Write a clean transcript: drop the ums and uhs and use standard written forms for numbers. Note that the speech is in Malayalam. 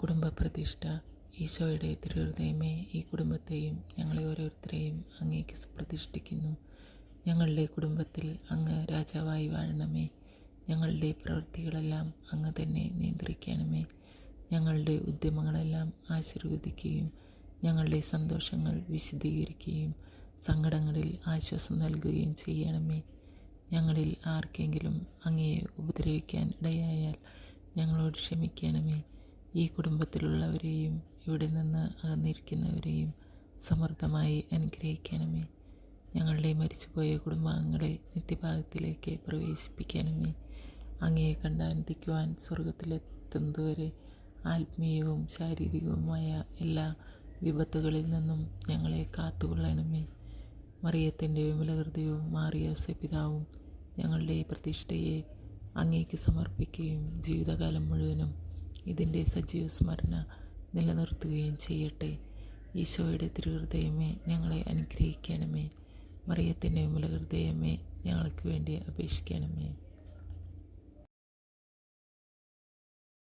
കുടുംബ പ്രതിഷ്ഠ. ഈശോയുടെ തിരുഹൃദയമേ, ഈ കുടുംബത്തെയും ഞങ്ങളെ ഓരോരുത്തരെയും അങ്ങേക്ക് പ്രതിഷ്ഠിക്കുന്നു. ഞങ്ങളുടെ കുടുംബത്തിൽ അങ്ങ് രാജാവായി വാഴണമേ. ഞങ്ങളുടെ പ്രവൃത്തികളെല്ലാം അങ്ങ് തന്നെ നിയന്ത്രിക്കണമേ. ഞങ്ങളുടെ ഉദ്യമങ്ങളെല്ലാം ആശീർവദിക്കുകയും ഞങ്ങളുടെ സന്തോഷങ്ങൾ വിശദീകരിക്കുകയും സങ്കടങ്ങളിൽ ആശ്വാസം നൽകുകയും ചെയ്യണമേ. ഞങ്ങളിൽ ആർക്കെങ്കിലും അങ്ങയെ ഉപദ്രവിക്കാൻ ഇടയായാൽ ഞങ്ങളോട് ക്ഷമിക്കണമേ. ഈ കുടുംബത്തിലുള്ളവരെയും ഇവിടെ നിന്ന് അകന്നിരിക്കുന്നവരെയും സമൃദ്ധമായി അനുഗ്രഹിക്കണമേ. ഞങ്ങളുടെ മരിച്ചുപോയ കുടുംബാംഗങ്ങളെ നിത്യഭാഗത്തിലേക്ക് പ്രവേശിപ്പിക്കണമേ. അങ്ങയെ കണ്ടാനന്ദിക്കുവാൻ സ്വർഗത്തിലെത്തുന്നതുവരെ ആത്മീയവും ശാരീരികവുമായ എല്ലാ വിപത്തുകളിൽ നിന്നും ഞങ്ങളെ കാത്തുകൊള്ളണമേ. മറിയത്തിൻ്റെ വിമലഹൃദയവും മാറിയോസേ പിതാവും ഞങ്ങളുടെ പ്രതിഷ്ഠയെ അങ്ങേക്ക് സമർപ്പിക്കുകയും ജീവിതകാലം മുഴുവനും ഇതിൻ്റെ സജീവ സ്മരണ നിലനിർത്തുകയും ചെയ്യട്ടെ. ഈശോയുടെ തിരുഹൃദയമേ, ഞങ്ങളെ അനുഗ്രഹിക്കണമേ. മറിയത്തിൻ്റെ വിമലഹൃദയമേ, ഞങ്ങൾക്ക് വേണ്ടി അപേക്ഷിക്കണമേ.